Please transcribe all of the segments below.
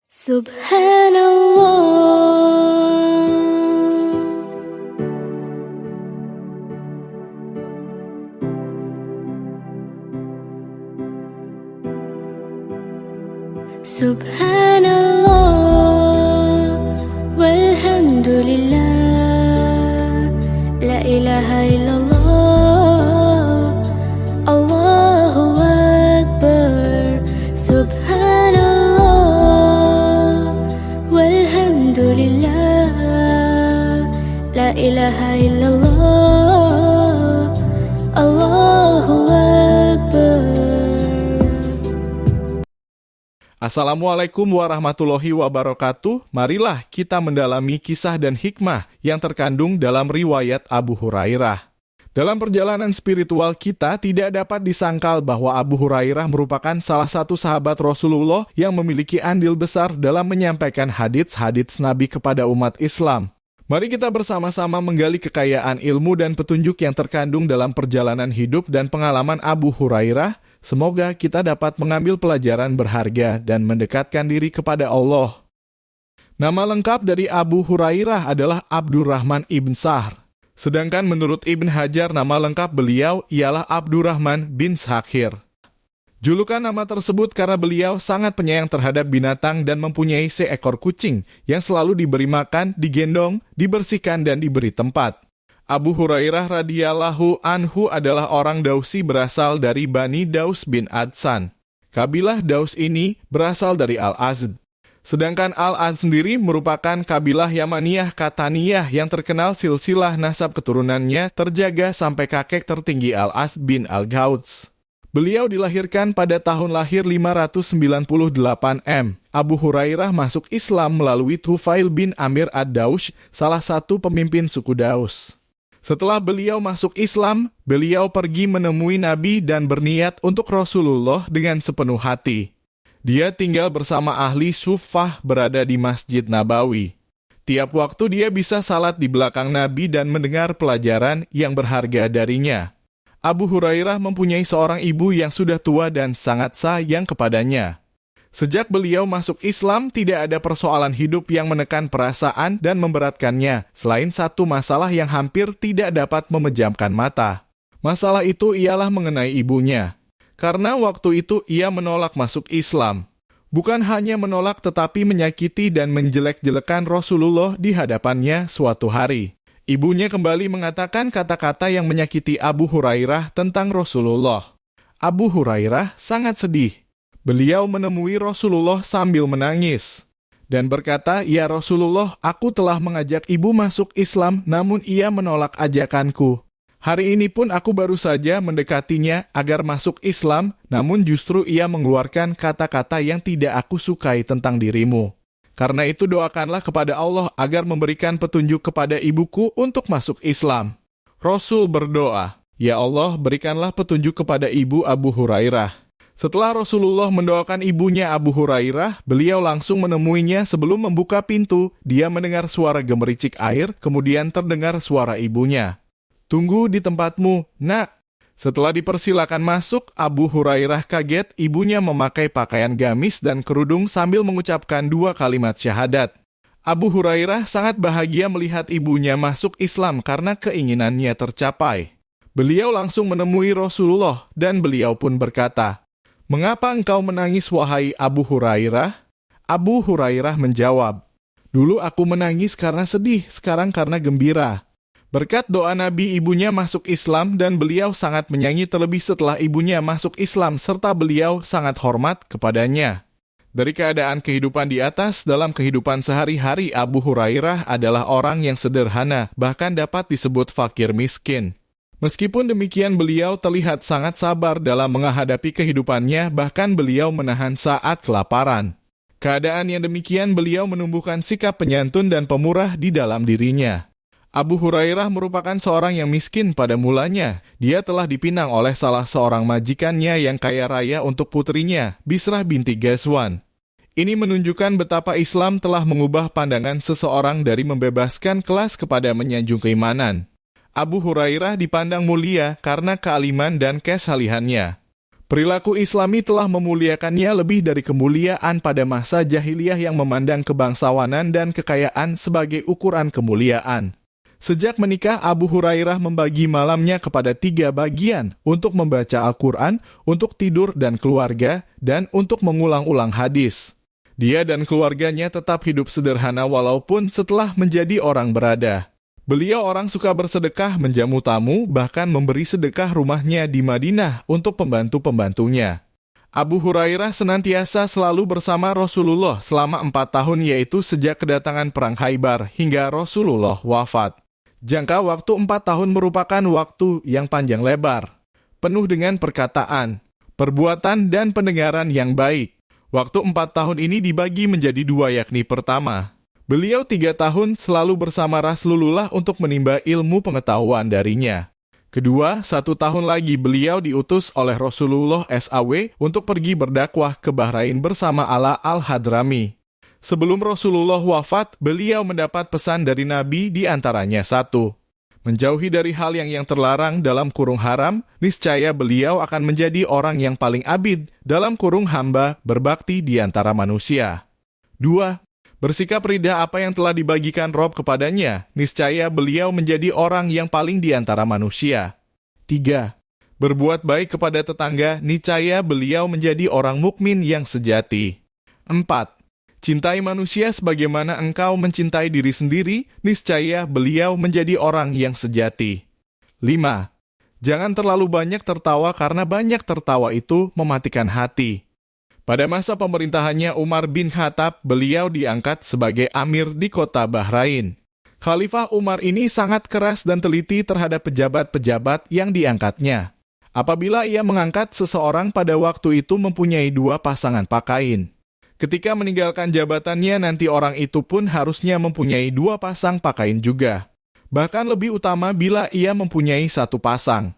Subhanallah, Subhanallah, walhamdulillah, la ilaha illallah, Allahu Akbar. Subhanallah, walhamdulillah, la ilaha illallah, Allahu Akbar. Assalamualaikum warahmatullahi wabarakatuh. Marilah kita mendalami kisah dan hikmah yang terkandung dalam riwayat Abu Hurairah. Dalam perjalanan spiritual kita tidak dapat disangkal bahwa Abu Hurairah merupakan salah satu sahabat Rasulullah yang memiliki andil besar dalam menyampaikan hadits-hadits Nabi kepada umat Islam. Mari kita bersama-sama menggali kekayaan ilmu dan petunjuk yang terkandung dalam perjalanan hidup dan pengalaman Abu Hurairah. Semoga kita dapat mengambil pelajaran berharga dan mendekatkan diri kepada Allah. Nama lengkap dari Abu Hurairah adalah Abdurrahman ibn Sahr. Sedangkan menurut Ibn Hajar, nama lengkap beliau ialah Abdurrahman bin Sakhir. Julukan nama tersebut karena beliau sangat penyayang terhadap binatang dan mempunyai seekor kucing yang selalu diberi makan, digendong, dibersihkan, dan diberi tempat. Abu Hurairah radhiyallahu anhu adalah orang Dausi berasal dari Bani Daus bin Adsan. Kabilah Daus ini berasal dari Al-Azd. Sedangkan Al-Azd sendiri merupakan kabilah Yamaniyah Kataniyah yang terkenal silsilah nasab keturunannya terjaga sampai kakek tertinggi Al-Azd bin Al-Gauds. Beliau dilahirkan pada tahun lahir 598 M. Abu Hurairah masuk Islam melalui Tufail bin Amir ad-Daush, salah satu pemimpin suku Daus. Setelah beliau masuk Islam, beliau pergi menemui Nabi dan berniat untuk Rasulullah dengan sepenuh hati. Dia tinggal bersama ahli Suffah berada di Masjid Nabawi. Tiap waktu dia bisa salat di belakang Nabi dan mendengar pelajaran yang berharga darinya. Abu Hurairah mempunyai seorang ibu yang sudah tua dan sangat sayang kepadanya. Sejak beliau masuk Islam, tidak ada persoalan hidup yang menekan perasaan dan memberatkannya, selain satu masalah yang hampir tidak dapat memejamkan mata. Masalah itu ialah mengenai ibunya. Karena waktu itu ia menolak masuk Islam. Bukan hanya menolak tetapi menyakiti dan menjelek-jelekan Rasulullah di hadapannya suatu hari. Ibunya kembali mengatakan kata-kata yang menyakiti Abu Hurairah tentang Rasulullah. Abu Hurairah sangat sedih. Beliau menemui Rasulullah sambil menangis dan berkata, "Ya Rasulullah, aku telah mengajak ibu masuk Islam, namun ia menolak ajakanku. Hari ini pun aku baru saja mendekatinya agar masuk Islam, namun justru ia mengeluarkan kata-kata yang tidak aku sukai tentang dirimu. Karena itu doakanlah kepada Allah agar memberikan petunjuk kepada ibuku untuk masuk Islam." Rasul berdoa, "Ya Allah, berikanlah petunjuk kepada ibu Abu Hurairah." Setelah Rasulullah mendoakan ibunya Abu Hurairah, beliau langsung menemuinya. Sebelum membuka pintu, dia mendengar suara gemericik air, kemudian terdengar suara ibunya. "Tunggu di tempatmu, nak." Setelah dipersilakan masuk, Abu Hurairah kaget ibunya memakai pakaian gamis dan kerudung sambil mengucapkan 2 kalimat syahadat. Abu Hurairah sangat bahagia melihat ibunya masuk Islam karena keinginannya tercapai. Beliau langsung menemui Rasulullah dan beliau pun berkata, "Mengapa engkau menangis wahai Abu Hurairah?" Abu Hurairah menjawab, "Dulu aku menangis karena sedih, sekarang karena gembira." Berkat doa Nabi, ibunya masuk Islam dan beliau sangat menyayangi terlebih setelah ibunya masuk Islam serta beliau sangat hormat kepadanya. Dari keadaan kehidupan di atas, dalam kehidupan sehari-hari Abu Hurairah adalah orang yang sederhana, bahkan dapat disebut fakir miskin. Meskipun demikian, beliau terlihat sangat sabar dalam menghadapi kehidupannya, bahkan beliau menahan saat kelaparan. Keadaan yang demikian, beliau menumbuhkan sikap penyantun dan pemurah di dalam dirinya. Abu Hurairah merupakan seorang yang miskin pada mulanya. Dia telah dipinang oleh salah seorang majikannya yang kaya raya untuk putrinya, Bisrah binti Ghazwan. Ini menunjukkan betapa Islam telah mengubah pandangan seseorang dari membebaskan kelas kepada menyanjung keimanan. Abu Hurairah dipandang mulia karena kealiman dan kesalihannya. Perilaku Islami telah memuliakannya lebih dari kemuliaan pada masa jahiliyah yang memandang kebangsawanan dan kekayaan sebagai ukuran kemuliaan. Sejak menikah, Abu Hurairah membagi malamnya kepada 3 bagian untuk membaca Al-Quran, untuk tidur dan keluarga, dan untuk mengulang-ulang hadis. Dia dan keluarganya tetap hidup sederhana walaupun setelah menjadi orang berada. Beliau orang suka bersedekah, menjamu tamu, bahkan memberi sedekah rumahnya di Madinah untuk pembantu-pembantunya. Abu Hurairah senantiasa selalu bersama Rasulullah selama 4 tahun, yaitu sejak kedatangan Perang Khaybar hingga Rasulullah wafat. Jangka waktu 4 tahun merupakan waktu yang panjang lebar, penuh dengan perkataan, perbuatan, dan pendengaran yang baik. Waktu 4 tahun ini dibagi menjadi 2, yakni pertama, beliau 3 tahun selalu bersama Rasulullah untuk menimba ilmu pengetahuan darinya. Kedua, 1 tahun lagi beliau diutus oleh Rasulullah SAW untuk pergi berdakwah ke Bahrain bersama Ala Al-Hadrami. Sebelum Rasulullah wafat, beliau mendapat pesan dari Nabi, di antaranya 1. Menjauhi dari hal yang terlarang dalam kurung haram, niscaya beliau akan menjadi orang yang paling abid dalam kurung hamba berbakti di antara manusia. 2. Bersikap ridha apa yang telah dibagikan Rob kepadanya, niscaya beliau menjadi orang yang paling di antara manusia. 3. Berbuat baik kepada tetangga, niscaya beliau menjadi orang mukmin yang sejati. 4. Cintai manusia sebagaimana engkau mencintai diri sendiri, niscaya beliau menjadi orang yang sejati. 5. Jangan terlalu banyak tertawa karena banyak tertawa itu mematikan hati. Pada masa pemerintahannya Umar bin Khattab, beliau diangkat sebagai amir di kota Bahrain. Khalifah Umar ini sangat keras dan teliti terhadap pejabat-pejabat yang diangkatnya. Apabila ia mengangkat seseorang, pada waktu itu mempunyai 2 pasangan pakaian. Ketika meninggalkan jabatannya, nanti orang itu pun harusnya mempunyai 2 pasang pakaian juga. Bahkan lebih utama bila ia mempunyai 1 pasang.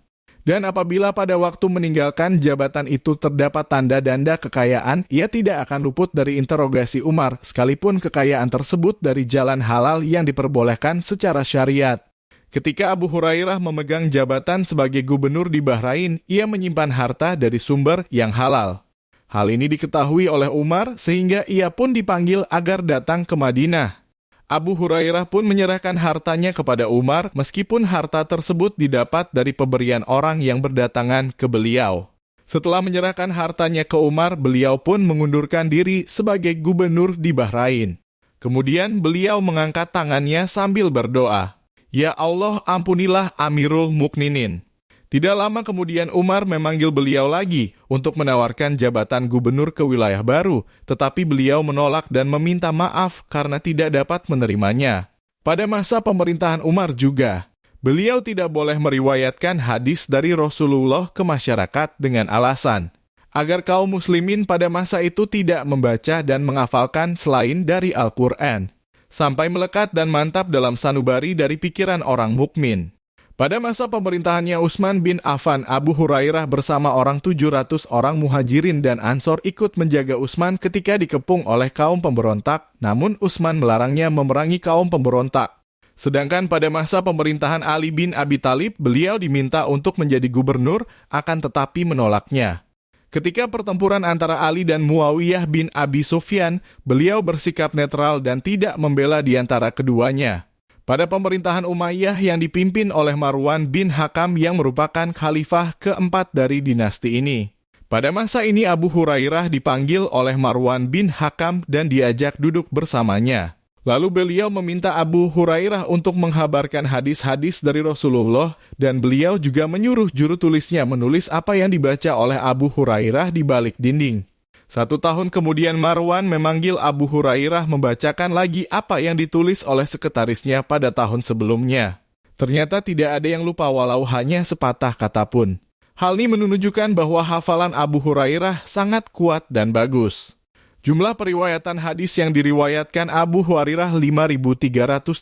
Dan apabila pada waktu meninggalkan jabatan itu terdapat tanda-tanda kekayaan, ia tidak akan luput dari interogasi Umar, sekalipun kekayaan tersebut dari jalan halal yang diperbolehkan secara syariat. Ketika Abu Hurairah memegang jabatan sebagai gubernur di Bahrain, ia menyimpan harta dari sumber yang halal. Hal ini diketahui oleh Umar, sehingga ia pun dipanggil agar datang ke Madinah. Abu Hurairah pun menyerahkan hartanya kepada Umar, meskipun harta tersebut didapat dari pemberian orang yang berdatangan ke beliau. Setelah menyerahkan hartanya ke Umar, beliau pun mengundurkan diri sebagai gubernur di Bahrain. Kemudian beliau mengangkat tangannya sambil berdoa, "Ya Allah, ampunilah Amirul Mukminin." Tidak lama kemudian Umar memanggil beliau lagi untuk menawarkan jabatan gubernur ke wilayah baru, tetapi beliau menolak dan meminta maaf karena tidak dapat menerimanya. Pada masa pemerintahan Umar juga, beliau tidak boleh meriwayatkan hadis dari Rasulullah ke masyarakat dengan alasan agar kaum muslimin pada masa itu tidak membaca dan menghafalkan selain dari Al-Quran, sampai melekat dan mantap dalam sanubari dari pikiran orang mukmin. Pada masa pemerintahannya Utsman bin Affan, Abu Hurairah bersama orang 700 orang muhajirin dan ansor ikut menjaga Utsman ketika dikepung oleh kaum pemberontak, namun Utsman melarangnya memerangi kaum pemberontak. Sedangkan pada masa pemerintahan Ali bin Abi Thalib, beliau diminta untuk menjadi gubernur, akan tetapi menolaknya. Ketika pertempuran antara Ali dan Muawiyah bin Abi Sufyan, beliau bersikap netral dan tidak membela di antara keduanya. Pada pemerintahan Umayyah yang dipimpin oleh Marwan bin Hakam yang merupakan khalifah keempat dari dinasti ini. Pada masa ini Abu Hurairah dipanggil oleh Marwan bin Hakam dan diajak duduk bersamanya. Lalu beliau meminta Abu Hurairah untuk menghabarkan hadis-hadis dari Rasulullah, dan beliau juga menyuruh juru tulisnya menulis apa yang dibaca oleh Abu Hurairah di balik dinding. 1 tahun kemudian Marwan memanggil Abu Hurairah membacakan lagi apa yang ditulis oleh sekretarisnya pada tahun sebelumnya. Ternyata tidak ada yang lupa walau hanya sepatah kata pun. Hal ini menunjukkan bahwa hafalan Abu Hurairah sangat kuat dan bagus. Jumlah periwayatan hadis yang diriwayatkan Abu Hurairah 5.374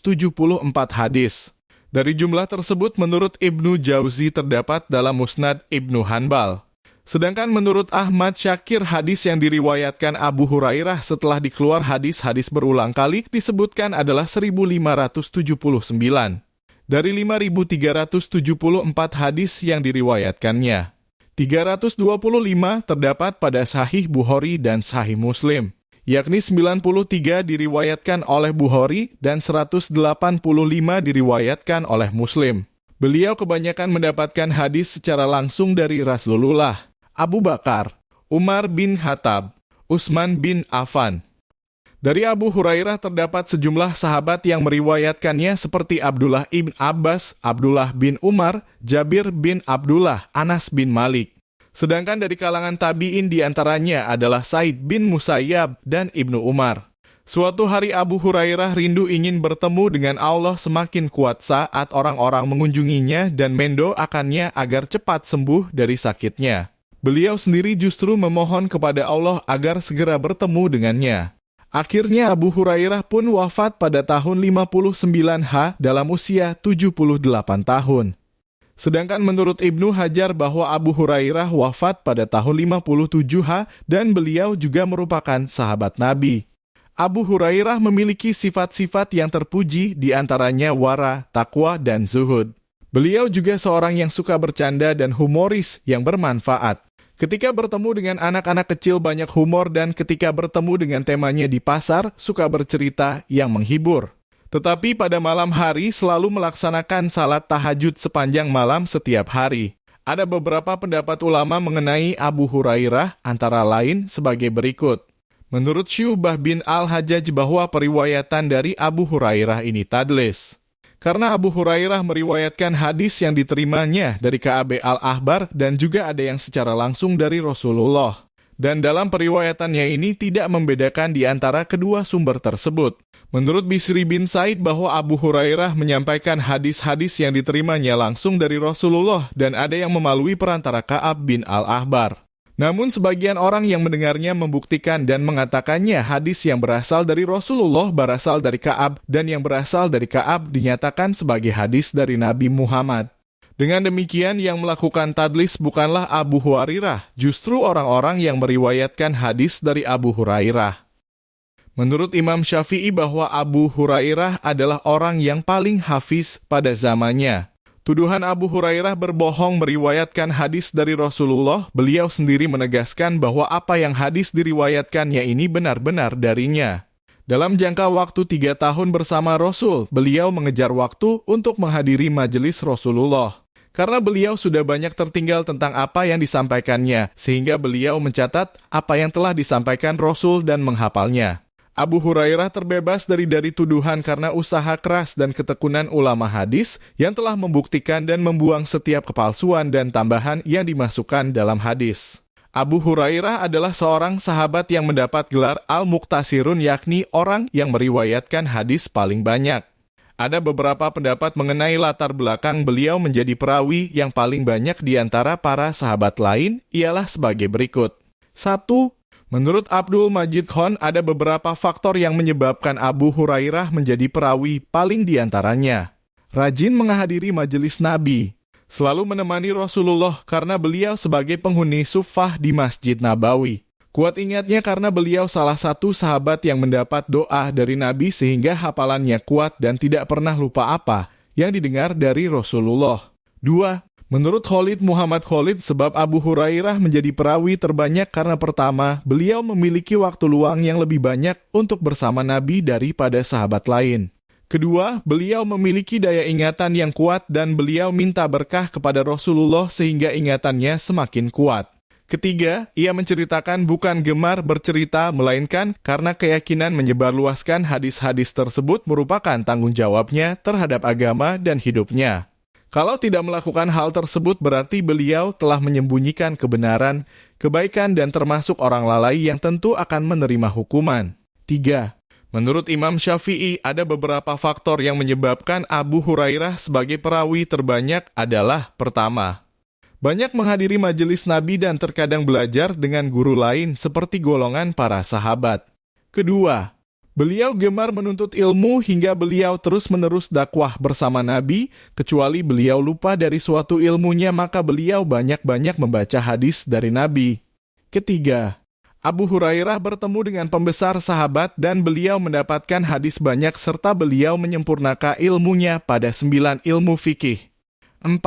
hadis. Dari jumlah tersebut menurut Ibnu Jauzi terdapat dalam Musnad Ibnu Hanbal. Sedangkan menurut Ahmad Syakir, hadis yang diriwayatkan Abu Hurairah setelah dikeluar hadis-hadis berulang kali disebutkan adalah 1579. Dari 5.374 hadis yang diriwayatkannya, 325 terdapat pada Sahih Bukhari dan Sahih Muslim, yakni 93 diriwayatkan oleh Bukhari dan 185 diriwayatkan oleh Muslim. Beliau kebanyakan mendapatkan hadis secara langsung dari Rasulullah, Abu Bakar, Umar bin Khattab, Utsman bin Affan. Dari Abu Hurairah terdapat sejumlah sahabat yang meriwayatkannya seperti Abdullah ibn Abbas, Abdullah bin Umar, Jabir bin Abdullah, Anas bin Malik. Sedangkan dari kalangan tabi'in diantaranya adalah Said bin Musayyab dan Ibnu Umar. Suatu hari Abu Hurairah rindu ingin bertemu dengan Allah semakin kuat saat orang-orang mengunjunginya dan mendoakannya agar cepat sembuh dari sakitnya. Beliau sendiri justru memohon kepada Allah agar segera bertemu dengannya. Akhirnya Abu Hurairah pun wafat pada tahun 59H dalam usia 78 tahun. Sedangkan menurut Ibnu Hajar bahwa Abu Hurairah wafat pada tahun 57H dan beliau juga merupakan sahabat Nabi. Abu Hurairah memiliki sifat-sifat yang terpuji diantaranya wara, takwa, dan zuhud. Beliau juga seorang yang suka bercanda dan humoris yang bermanfaat. Ketika bertemu dengan anak-anak kecil banyak humor dan ketika bertemu dengan temanya di pasar, suka bercerita yang menghibur. Tetapi pada malam hari selalu melaksanakan salat tahajud sepanjang malam setiap hari. Ada beberapa pendapat ulama mengenai Abu Hurairah antara lain sebagai berikut. Menurut Syu'bah bin Al-Hajjaj bahwa periwayatan dari Abu Hurairah ini tadlis. Karena Abu Hurairah meriwayatkan hadis yang diterimanya dari Ka'ab al-Ahbar dan juga ada yang secara langsung dari Rasulullah. Dan dalam periwayatannya ini tidak membedakan di antara kedua sumber tersebut. Menurut Bisri bin Said bahwa Abu Hurairah menyampaikan hadis-hadis yang diterimanya langsung dari Rasulullah dan ada yang melalui perantara Ka'ab bin al-Ahbar. Namun sebagian orang yang mendengarnya membuktikan dan mengatakannya hadis yang berasal dari Rasulullah berasal dari Ka'ab dan yang berasal dari Ka'ab dinyatakan sebagai hadis dari Nabi Muhammad. Dengan demikian yang melakukan tadlis bukanlah Abu Hurairah, justru orang-orang yang meriwayatkan hadis dari Abu Hurairah. Menurut Imam Syafi'i bahwa Abu Hurairah adalah orang yang paling hafiz pada zamannya. Tuduhan Abu Hurairah berbohong meriwayatkan hadis dari Rasulullah, beliau sendiri menegaskan bahwa apa yang hadis diriwayatkannya ini benar-benar darinya. Dalam jangka waktu 3 tahun bersama Rasul, beliau mengejar waktu untuk menghadiri majelis Rasulullah. Karena beliau sudah banyak tertinggal tentang apa yang disampaikannya, sehingga beliau mencatat apa yang telah disampaikan Rasul dan menghafalnya. Abu Hurairah terbebas dari tuduhan karena usaha keras dan ketekunan ulama hadis yang telah membuktikan dan membuang setiap kepalsuan dan tambahan yang dimasukkan dalam hadis. Abu Hurairah adalah seorang sahabat yang mendapat gelar Al-Muqtasirun, yakni orang yang meriwayatkan hadis paling banyak. Ada beberapa pendapat mengenai latar belakang beliau menjadi perawi yang paling banyak di antara para sahabat lain ialah sebagai berikut. 1. Menurut Abdul Majid Khan, ada beberapa faktor yang menyebabkan Abu Hurairah menjadi perawi paling diantaranya. Rajin menghadiri majelis Nabi, selalu menemani Rasulullah karena beliau sebagai penghuni suffah di Masjid Nabawi. Kuat ingatnya karena beliau salah satu sahabat yang mendapat doa dari Nabi sehingga hafalannya kuat dan tidak pernah lupa apa yang didengar dari Rasulullah. 2. Menurut Khalid Muhammad Khalid, sebab Abu Hurairah menjadi perawi terbanyak karena pertama, beliau memiliki waktu luang yang lebih banyak untuk bersama Nabi daripada sahabat lain. Kedua, beliau memiliki daya ingatan yang kuat dan beliau minta berkah kepada Rasulullah sehingga ingatannya semakin kuat. Ketiga, ia menceritakan bukan gemar bercerita, melainkan karena keyakinan menyebarluaskan hadis-hadis tersebut merupakan tanggung jawabnya terhadap agama dan hidupnya. Kalau tidak melakukan hal tersebut berarti beliau telah menyembunyikan kebenaran, kebaikan dan termasuk orang lalai yang tentu akan menerima hukuman. 3. Menurut Imam Syafi'i ada beberapa faktor yang menyebabkan Abu Hurairah sebagai perawi terbanyak adalah: pertama, banyak menghadiri majelis Nabi dan terkadang belajar dengan guru lain seperti golongan para sahabat. Kedua, beliau gemar menuntut ilmu hingga beliau terus-menerus dakwah bersama Nabi, kecuali beliau lupa dari suatu ilmunya maka beliau banyak-banyak membaca hadis dari Nabi. Ketiga, Abu Hurairah bertemu dengan pembesar sahabat dan beliau mendapatkan hadis banyak serta beliau menyempurnakan ilmunya pada 9 ilmu fikih. 4.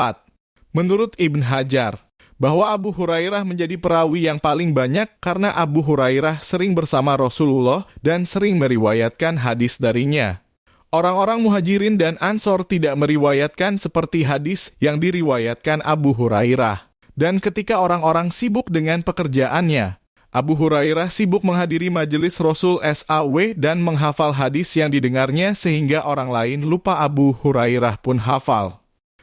Menurut Ibn Hajar, bahwa Abu Hurairah menjadi perawi yang paling banyak karena Abu Hurairah sering bersama Rasulullah dan sering meriwayatkan hadis darinya. Orang-orang Muhajirin dan Ansor tidak meriwayatkan seperti hadis yang diriwayatkan Abu Hurairah. Dan ketika orang-orang sibuk dengan pekerjaannya, Abu Hurairah sibuk menghadiri majelis Rasul SAW dan menghafal hadis yang didengarnya sehingga orang lain lupa Abu Hurairah pun hafal.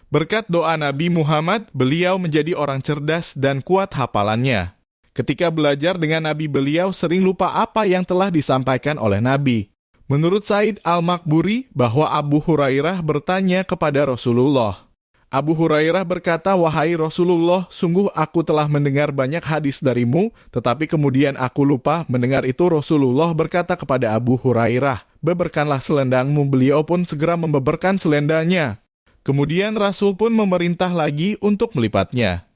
Berkat doa Nabi Muhammad, beliau menjadi orang cerdas dan kuat hafalannya. Ketika belajar dengan Nabi, beliau sering lupa apa yang telah disampaikan oleh Nabi. Menurut Said Al-Makburi bahwa Abu Hurairah bertanya kepada Rasulullah. Abu Hurairah berkata, "Wahai Rasulullah, sungguh aku telah mendengar banyak hadis darimu, tetapi kemudian aku lupa." Mendengar itu Rasulullah berkata kepada Abu Hurairah, "Beberkanlah selendangmu." Beliau pun segera membeberkan selendangnya. Kemudian Rasul pun memerintah lagi untuk melipatnya.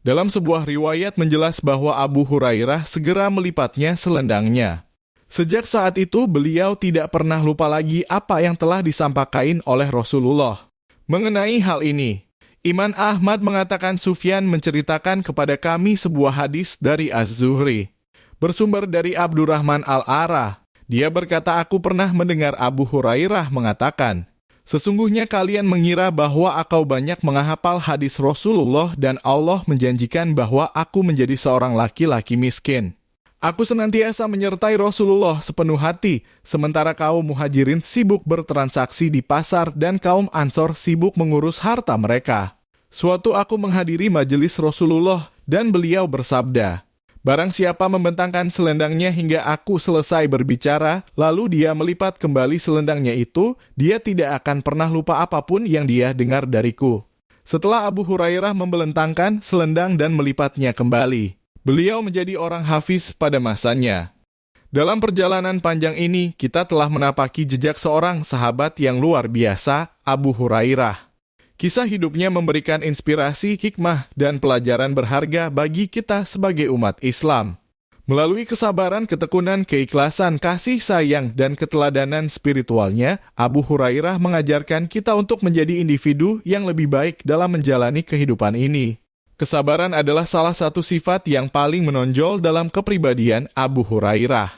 Dalam sebuah riwayat menjelas bahwa Abu Hurairah segera melipatnya selendangnya. Sejak saat itu, beliau tidak pernah lupa lagi apa yang telah disampaikan oleh Rasulullah. Mengenai hal ini, Imam Ahmad mengatakan Sufyan menceritakan kepada kami sebuah hadis dari Az-Zuhri. Bersumber dari Abdurrahman Al-Ara. Dia berkata, "Aku pernah mendengar Abu Hurairah mengatakan, sesungguhnya kalian mengira bahwa aku banyak menghafal hadis Rasulullah dan Allah menjanjikan bahwa aku menjadi seorang laki-laki miskin. Aku senantiasa menyertai Rasulullah sepenuh hati, sementara kaum Muhajirin sibuk bertransaksi di pasar dan kaum Ansor sibuk mengurus harta mereka. Suatu aku menghadiri majelis Rasulullah dan beliau bersabda, barang siapa membentangkan selendangnya hingga aku selesai berbicara, lalu dia melipat kembali selendangnya itu, dia tidak akan pernah lupa apapun yang dia dengar dariku." Setelah Abu Hurairah membentangkan selendang dan melipatnya kembali, beliau menjadi orang hafiz pada masanya. Dalam perjalanan panjang ini, kita telah menapaki jejak seorang sahabat yang luar biasa, Abu Hurairah. Kisah hidupnya memberikan inspirasi, hikmah, dan pelajaran berharga bagi kita sebagai umat Islam. Melalui kesabaran, ketekunan, keikhlasan, kasih sayang, dan keteladanan spiritualnya, Abu Hurairah mengajarkan kita untuk menjadi individu yang lebih baik dalam menjalani kehidupan ini. Kesabaran adalah salah satu sifat yang paling menonjol dalam kepribadian Abu Hurairah.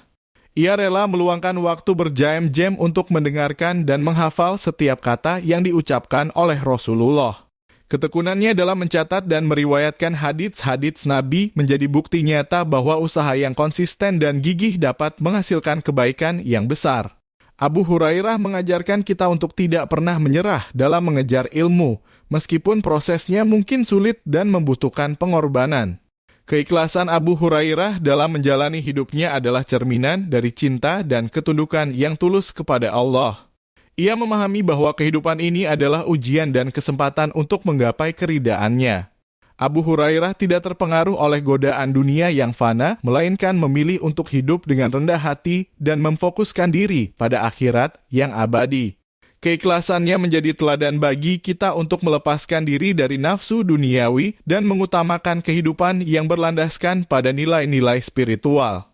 Ia rela meluangkan waktu berjam-jam untuk mendengarkan dan menghafal setiap kata yang diucapkan oleh Rasulullah. Ketekunannya dalam mencatat dan meriwayatkan hadits-hadits Nabi menjadi bukti nyata bahwa usaha yang konsisten dan gigih dapat menghasilkan kebaikan yang besar. Abu Hurairah mengajarkan kita untuk tidak pernah menyerah dalam mengejar ilmu, meskipun prosesnya mungkin sulit dan membutuhkan pengorbanan. Keikhlasan Abu Hurairah dalam menjalani hidupnya adalah cerminan dari cinta dan ketundukan yang tulus kepada Allah. Ia memahami bahwa kehidupan ini adalah ujian dan kesempatan untuk menggapai keridaannya. Abu Hurairah tidak terpengaruh oleh godaan dunia yang fana, melainkan memilih untuk hidup dengan rendah hati dan memfokuskan diri pada akhirat yang abadi. Keikhlasannya menjadi teladan bagi kita untuk melepaskan diri dari nafsu duniawi dan mengutamakan kehidupan yang berlandaskan pada nilai-nilai spiritual.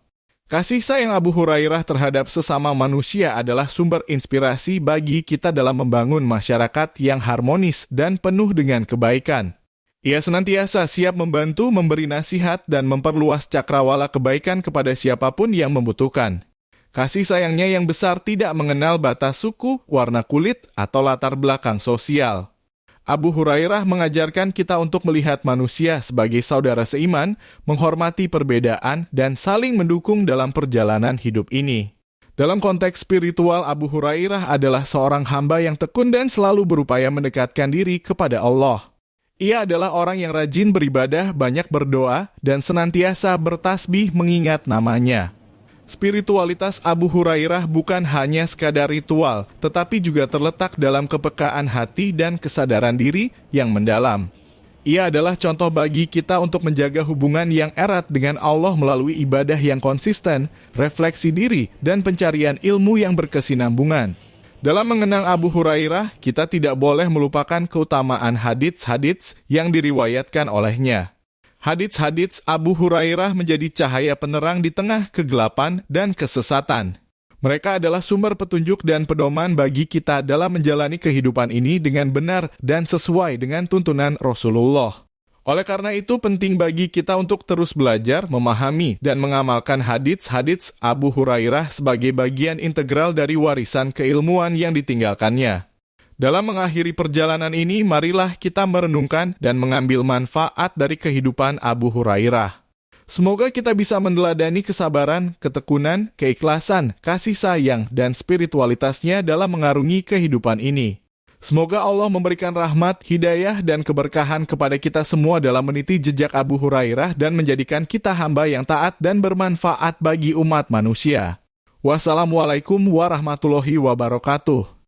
Kasih sayang Abu Hurairah terhadap sesama manusia adalah sumber inspirasi bagi kita dalam membangun masyarakat yang harmonis dan penuh dengan kebaikan. Ia senantiasa siap membantu, memberi nasihat, dan memperluas cakrawala kebaikan kepada siapapun yang membutuhkan. Kasih sayangnya yang besar tidak mengenal batas suku, warna kulit, atau latar belakang sosial. Abu Hurairah mengajarkan kita untuk melihat manusia sebagai saudara seiman, menghormati perbedaan, dan saling mendukung dalam perjalanan hidup ini. Dalam konteks spiritual, Abu Hurairah adalah seorang hamba yang tekun dan selalu berupaya mendekatkan diri kepada Allah. Ia adalah orang yang rajin beribadah, banyak berdoa, dan senantiasa bertasbih mengingat namanya. Spiritualitas Abu Hurairah bukan hanya sekadar ritual, tetapi juga terletak dalam kepekaan hati dan kesadaran diri yang mendalam. Ia adalah contoh bagi kita untuk menjaga hubungan yang erat dengan Allah melalui ibadah yang konsisten, refleksi diri, dan pencarian ilmu yang berkesinambungan. Dalam mengenang Abu Hurairah, kita tidak boleh melupakan keutamaan hadits-hadits yang diriwayatkan olehnya. Hadits-hadits Abu Hurairah menjadi cahaya penerang di tengah kegelapan dan kesesatan. Mereka adalah sumber petunjuk dan pedoman bagi kita dalam menjalani kehidupan ini dengan benar dan sesuai dengan tuntunan Rasulullah. Oleh karena itu, penting bagi kita untuk terus belajar, memahami, dan mengamalkan hadits-hadits Abu Hurairah sebagai bagian integral dari warisan keilmuan yang ditinggalkannya. Dalam mengakhiri perjalanan ini, marilah kita merenungkan dan mengambil manfaat dari kehidupan Abu Hurairah. Semoga kita bisa meneladani kesabaran, ketekunan, keikhlasan, kasih sayang, dan spiritualitasnya dalam mengarungi kehidupan ini. Semoga Allah memberikan rahmat, hidayah, dan keberkahan kepada kita semua dalam meniti jejak Abu Hurairah dan menjadikan kita hamba yang taat dan bermanfaat bagi umat manusia. Wassalamualaikum warahmatullahi wabarakatuh.